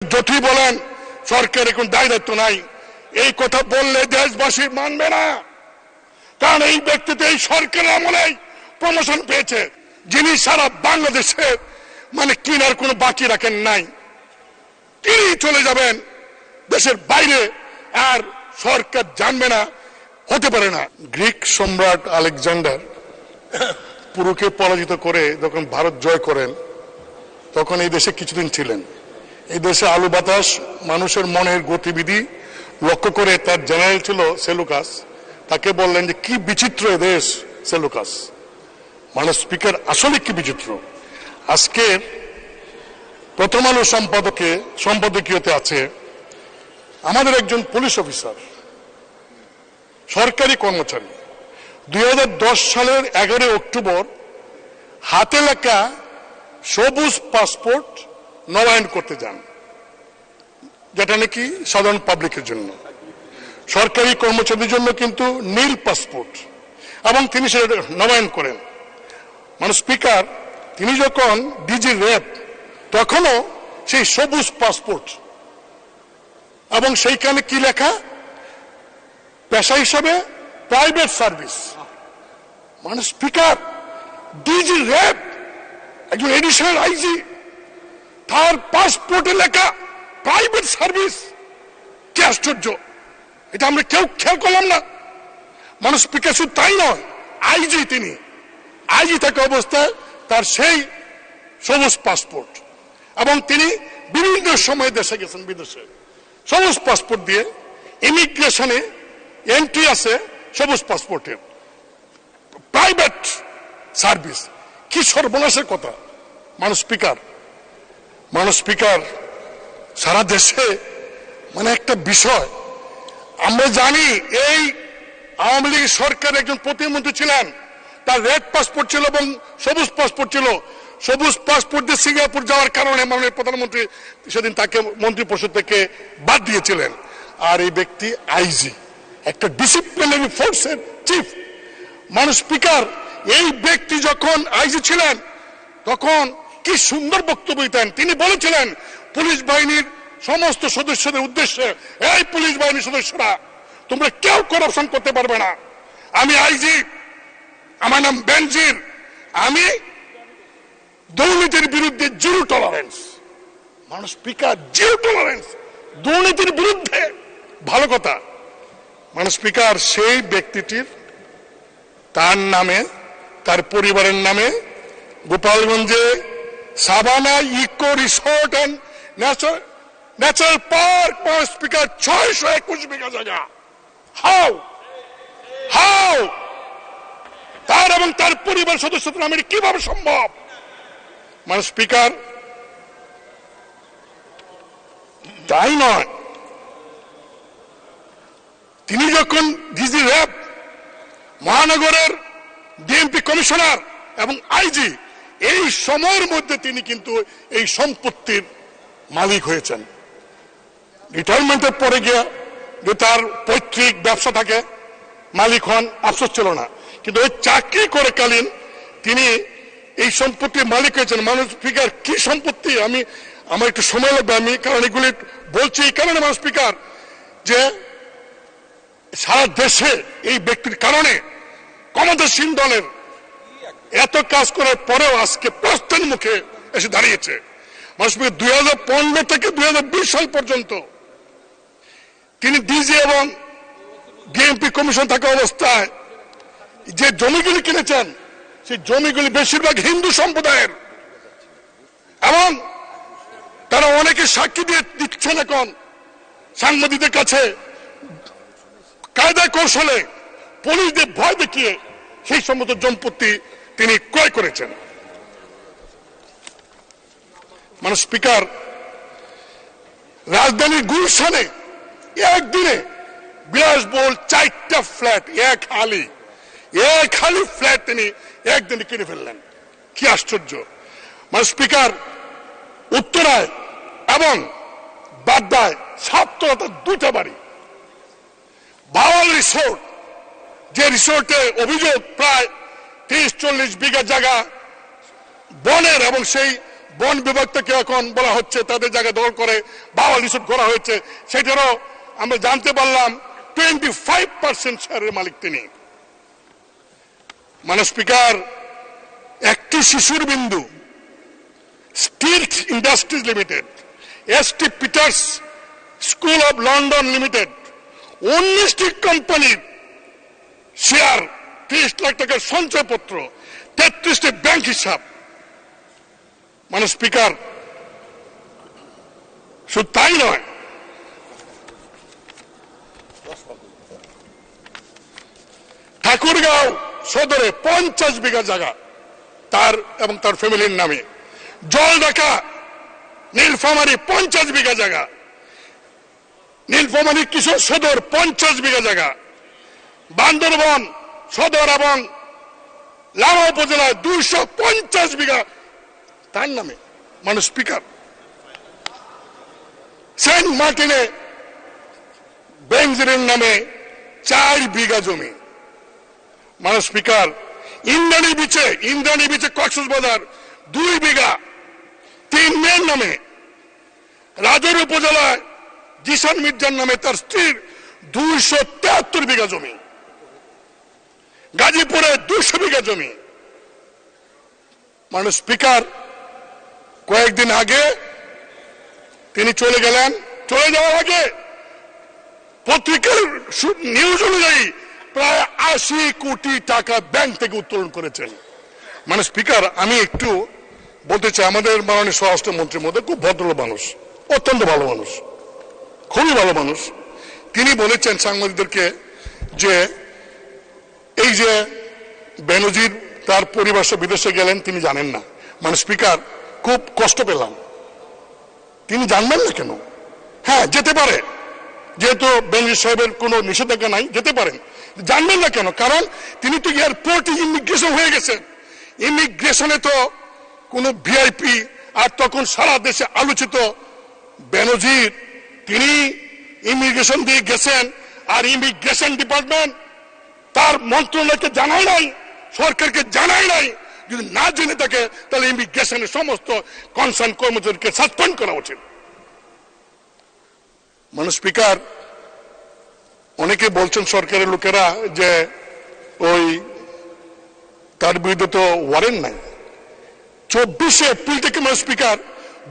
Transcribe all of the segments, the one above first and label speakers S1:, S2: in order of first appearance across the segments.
S1: যতই বলেন সরকারের কোন দায় দায়িত্ব নাই, এই কথা বললে দেশবাসী মানবে না। কারণ এই ব্যক্তি তো এই সরকারের আমলেই প্রমোশন পেয়েছে, যিনি সারা বাংলাদেশে মানে কিনার কোনো বাকি রাখেন নাই, তিনি চলে যাবেন দেশের বাইরে আর সরকার জানবে না, হতে পারে না। গ্রিক সম্রাট আলেকজান্ডার পুরুকে পরাজিত করে যখন ভারত জয় করেন তখন এই দেশে কিছুদিন ছিলেন। এই দেশে আলু বাতাস মানুষের মনের গতিবিধি লক্ষ্য করে তার জেনারেল ছিল সেলুকাস, তাকে বললেন যে কি বিচিত্র দেশ সেলুকাস। মানে স্পিকার আসলে কি বিচিত্র। আজকে প্রথম আলো সম্পাদকীয়তে আছে আমাদের একজন পুলিশ অফিসার, সরকারি কর্মচারী, 2010 সালের 11 অক্টোবর হাতে লেখা সবুজ পাসপোর্ট নবায়ন করতে যান, যেটা নাকি সাধারণ পাবলিকের জন্য। সরকারি কর্মচারীদের জন্য কিন্তু নীল পাসপোর্ট, এবং তিনি সেটা নবায়ন করেন। মানে স্পিকার তিনি যখন ডিজি র্যাব তখনও সেই সবুজ পাসপোর্ট, এবং সেইখানে কি লেখা, পেশা হিসাবে প্রাইভেট সার্ভিস। মানে স্পিকার ডিজি র্যাব একজন এডিশনাল আইজি, তার পাসপোর্টে লেখা প্রাইভেট সার্ভিস। কি আশ্চর্য, এটা আমরা কেউ খেয়াল করলাম না। মানুষ স্পিকার শুধু তাই নয়, আইজি, তিনি আইজি থাকা অবস্থায় তার সেই সবুজ পাসপোর্ট, এবং তিনি বিভিন্ন সময় দেশে গেছেন, বিদেশে সবুজ পাসপোর্ট দিয়ে। ইমিগ্রেশনে এন্ট্রি আছে সবুজ পাসপোর্টের, প্রাইভেট সার্ভিস। কি সর্বনাশের কথা। মানুষ স্পিকার সারা দেশে মানে একটা বিষয়। আমরা জানি এই আওয়ামী লীগ সরকার একজন প্রতিমন্ত্রী ছিলেন, তার রেড পাসপোর্ট ছিল এবং সবুজ পাসপোর্ট ছিল। সবুজ পাসপোর্ট দিয়ে সিঙ্গাপুর যাওয়ার কারণে মাননীয় প্রধানমন্ত্রী সেদিন তাকে মন্ত্রী পরিষদ থেকে বাদ দিয়েছিলেন। আর এই ব্যক্তি আইজি, একটা ডিসিপ্লিনারি ফোর্সের চিফ। মানুষ স্পিকার এই ব্যক্তি যখন আইজি ছিলেন তখন কি সুন্দর বক্তব্য দিতেন। তিনি বলেছিলেন পুলিশ বাহিনীর সমস্ত সদস্যদের উদ্দেশ্যে, এই পুলিশ বাহিনীর সদস্যরা, তোমরা কেউ করাপশন করতে পারবে না। আমি আইজি, আমার নাম বেনজির, আমি দুর্নীতির বিরুদ্ধে জিরো টলারেন্স। মানুষ স্পিকার জিরো টলারেন্স দুর্নীতির বিরুদ্ধে, ভালো কথা। মানুষ স্পিকার সেই ব্যক্তিটির তার নামে, তার পরিবারের নামে গোপালগঞ্জে Savanna Eco Resort and Natural Park, speaker 621 bigha জায়গা। হাউ তার এবং তার পরিবার সদস্যদের নামে কিভাবে সম্ভব? মানে স্পিকার তাই নয়, তিনি যখন ডিজি র্যাব, মহানগরের ডিএমপি কমিশনার এবং আইজি, এই সময়ের মধ্যে তিনি কিন্তু এই সম্পত্তির মালিক হয়েছেন। রিটায়ারমেন্টের পরে গিয়ে যে তার পৈতৃক ব্যবসা থাকে, মালিক হন, আফসোস ছিল না, কিন্তু ওই চাকরি করে কালীন তিনি এই সম্পত্তির মালিক হয়েছেন। মানুষ স্পিকার কি সম্পত্তি, আমার একটু সময় লাগবে, আমি কারণ এগুলি বলছি এই কারণে। মানুষ স্পিকার যে সারা দেশে এই ব্যক্তির কারণে ক্ষমতাসীন দলের এত কাজ করার পরেও আজকে প্রস্থান মুখে এসে দাঁড়িয়েছে। মানুষ 2015 থেকে 2020 সাল পর্যন্ত তিনি ডিজি এবং ডিএমপি কমিশন থাকা অবস্থায় যে জমিগুলি কিনেছেন, সেই জমিগুলি বেশিরভাগ হিন্দু সম্প্রদায়ের, এবং তারা অনেকে সাক্ষী দিয়ে দিচ্ছেন এখন সাংবাদিকদের কাছে, কায়দা কৌশলে পুলিশদের ভয় দেখিয়ে সেই সমস্ত সম্পত্তি তিনি ক্রয় করেছেন। মানে স্পিকার রাজধানীর গুলশানে একদিনে বিলাসবহুল 4টা ফ্ল্যাট, এক হালি ফ্ল্যাট তিনি একদিনে কিনে ফেললেন। কি আশ্চর্য। মানে স্পিকার উত্তরায় এবং বাড্ডায় 2টা বাড়ি, বাওয়াল রিসোর্ট, যে রিসোর্টে অভিযোগ প্রায় 30-40 বিঘা জায়গা বনের, এবং সেই বন বিভাগ থেকে এখন বলা হচ্ছে তাদের জায়গা দখল করে বাওয়া রিসোর্ট করা হয়েছে, সেটারও আমরা জানতে পারলাম 25% শেয়ারের মালিক তিনি। মাননীয় স্পিকার, একটি শিশুর বিন্দু, steel industries limited, ST Peter's school of London limited, 19টি কোম্পানির শেয়ার, 30 লাখ টাকার সঞ্চয়পত্র, 33টি ব্যাংক হিসাব। মাননীয় স্পিকার, শুধু তাই নয়, ঠাকুরগাঁও সদরে 50 বিঘা জায়গা তার এবং তার ফ্যামিলির নামে, জলঢাকা নীলফামারী 50 বিঘা জায়গা, নীলফামারী কিশোর সদর 50 বিঘা জায়গা, বান্দরবন সদর এবং লামা উপজেলায় 250 বিঘা তার নামে। মাননীয় স্পিকার, সেন্ট মার্টিনে বেনজিরের নামে 4 বিঘা জমি। মাননীয় স্পিকার, ইন্দ্রাণী বিচে কক্সবাজার 2 বিঘা 3 মেয়ের নামে, রাজৌর উপজেলায় জিসান মির্জার নামে তার স্ত্রীর 273 বিঘা জমি, গাজীপুরে 200 বিঘা জমি। মাননীয় স্পিকার, কয়েকদিন আগে তিনি চলে গেলেন, চলে যাওয়ার আগে পত্রিকার নিউজ অনুযায়ী প্রায় 80 কোটি টাকা ব্যাংক থেকে উত্তোলন করেছেন। মানে স্পিকার, আমি একটু বলতে চাই, আমাদের মাননীয় স্বরাষ্ট্রমন্ত্রীর মধ্যে খুব ভদ্র মানুষ, অত্যন্ত ভালো মানুষ, খুবই ভালো মানুষ। তিনি বলেছেন সাংবাদিকদেরকে যে এই যে বেনজির তার পরিবার সহ বিদেশে গেলেন তিনি জানেন না। মানে স্পিকার, খুব কষ্ট পেলাম, তিনি জানবেন না কেন? হ্যাঁ, যেতে পারে, যেহেতু বেনজির সাহেবের কোনো নিষেধাজ্ঞা নাই, যেতে পারেন, জানবেন না কেন? কারণ তিনি তো এয়ারপোর্টে ইমিগ্রেশন হয়ে গেছেন। ইমিগ্রেশনে তো কোনো ভিআইপি, আর তখন সারা দেশে আলোচিত বেনজির, তিনি ইমিগ্রেশন দিয়ে গেছেন, আর ইমিগ্রেশন ডিপার্টমেন্ট তার মন্ত্রণালয়কে জানায় নাই, সরকারকে জানায় নাই। যদি না জেনে থাকে তাহলে ইমিগ্রেশনের সমস্ত কনসার্ন কর্মচারীকে সাসপেন্ড করা উচিত। মানে স্পিকার, অনেকে বলছেন সরকারের লোকেরা যে ওই তার বিরুদ্ধে তো ওয়ারেন্ট নাই। 24 এপ্রিল থেকে মানে স্পিকার,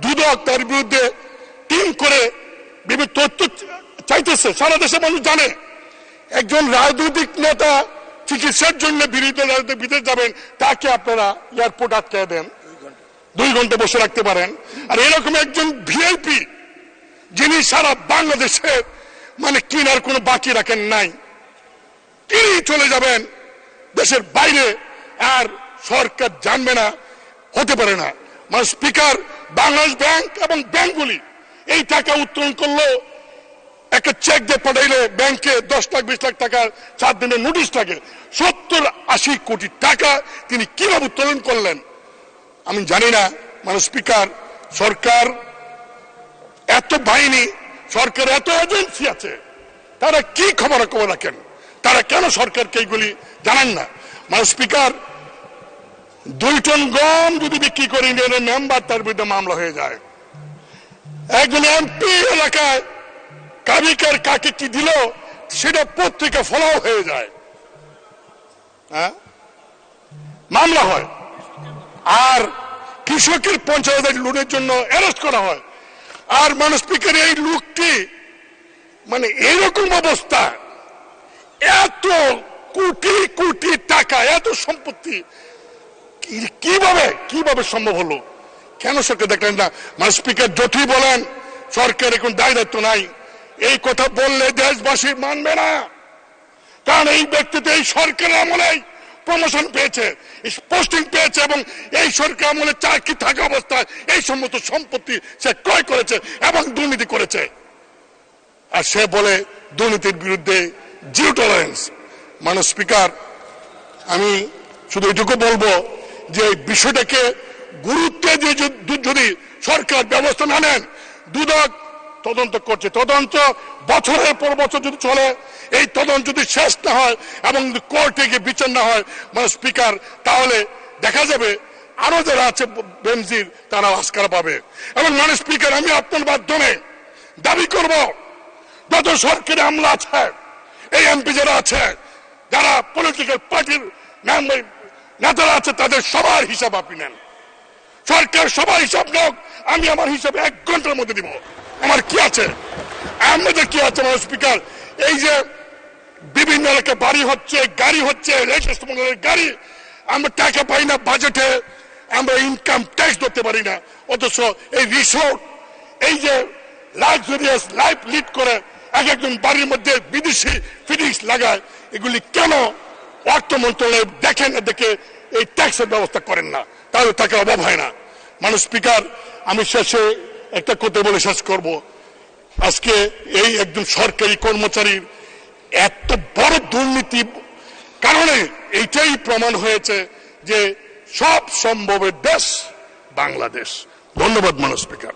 S1: দুদক তার বিরুদ্ধে টিম করে বিভিন্ন তথ্য চাইতেছে, সারা দেশের মানুষ জানে। একজন রাজনৈতিক নেতা চিকিৎসার জন্য বিদেশ যাবেন, তাকে আপনারা এয়ারপোর্ট আটকে দেন, 2 ঘন্টা বসে রাখতে পারেন। আর এরকম একজন ভিআইপি যিনি সারা বাংলাদেশের মানে কিনার কোনো বাকি রাখেন নাই, তিনি চলে যাবেন দেশের বাইরে, আর সরকার জানবে না, হতে পারে না। মানে স্পিকার, বাংলাদেশ ব্যাংক এবং ব্যাংকগুলি এই টাকা উত্তোলন করলো, একটা চেক দিয়ে পাঠাইলে ব্যাংকে 10 লাখ 20 লাখ টাকা 4 দিনের নোটিশ থাকে। 70-80 কোটি টাকা তিনি কিভাবে উত্তোলন করলেন আমি জানি না। মানে স্পিকার, সরকার এত বাহিনী, সরকার এত এজেন্সি আছে, তারা কি খবর রাখেন? তারা কেন সরকারকে এইগুলি জানান না? মানে স্পিকার, 2 টন গম যদি বিক্রি করে ইউনিয়নের মেম্বার, তার বিরুদ্ধে মামলা হয়ে যায়। একজন এমপি এলাকায় কাবিকার কাকে কি দিল সেটা পত্রিকা ফলাও হয়ে যায়, হ্যাঁ, মামলা হয়। আর কৃষকের 50,000 লোনের জন্য অ্যারেস্ট করা হয়। আর মানুষ স্পিকার, এই লোকটি মানে এরকম অবস্থা, এত কোটি কোটি টাকা, এত সম্পত্তি কিভাবে সম্ভব হলো? কেন সরকার দেখলেন না? মানে স্পিকার, যতই বলেন সরকার এখন দায় দায়িত্ব নাই, এই কথা বললে দেশবাসী মানবে না। কারণ এই ব্যক্তি তো এই সরকারের আমলে প্রমোশন পেয়েছে, পোস্টিং পেয়েছে, এবং এই সরকার আমলে চাকরি থাকা অবস্থায় এই সমস্ত সম্পত্তি সে ক্রয় করেছে এবং দুর্নীতি করেছে। আর সে বলে দুর্নীতির বিরুদ্ধে জিরো টলারেন্স। মানে স্পিকার, আমি শুধু এটুকু বলবো যে এই বিষয়টাকে গুরুত্ব দিয়ে যদি সরকার ব্যবস্থা না নেন, দুদক তদন্ত করছে, তদন্ত বছরের পর বছর যদি চলে, এই তদন্ত যদি শেষ না হয় এবং কোর্টে গিয়ে বিচার না হয়, মানে স্পিকার, তাহলে দেখা যাবে আরো যারা আছে বেনজির তারা আজকার পাবে। এবং মাননীয় স্পিকার, আমি আপনার মাধ্যমে দাবি করব, যত সরকারি আমলা আছে, এই এমপি যারা আছে, যারা পলিটিক্যাল পার্টির নেতারা আছে, তাদের সবার হিসাব আপনি নেন। সরকার সবার হিসাব নোক, আমি আমার হিসাবে 1 ঘন্টার মধ্যে দিব। আমার কি আছে, আমাদের কি আছে মাননীয় স্পিকার? এই যে বিভিন্ন এলাকায় বাড়ি হচ্ছে, গাড়ি হচ্ছে, লেটেস্ট মডেলের গাড়ি, আমরা টাকা পাই না বাজেটে, আমরা ইনকাম ট্যাক্স ধরতে পারি না, অথচ এই রিসোর্ট, এই যে লাক্সারিয়াস লাইফ লিড করে একজন বাড়ির মধ্যে বিদেশি ফিটিংস লাগায়, এগুলি কেন অর্থ মন্ত্রণালয় দেখেন না, দেখে এই ট্যাক্সের ব্যবস্থা করেন না? তাহলে টাকা অভাব হয় না। মাননীয় স্পিকার, আমি শেষে একটা কথা বলে শেষ করব। আজকে এই একজন সরকারি কর্মচারীর এত বড় দুর্নীতি কারণে এইটাই প্রমাণ হয়েছে যে সব সম্ভবের দেশ বাংলাদেশ। ধন্যবাদ মাননীয় স্পিকার।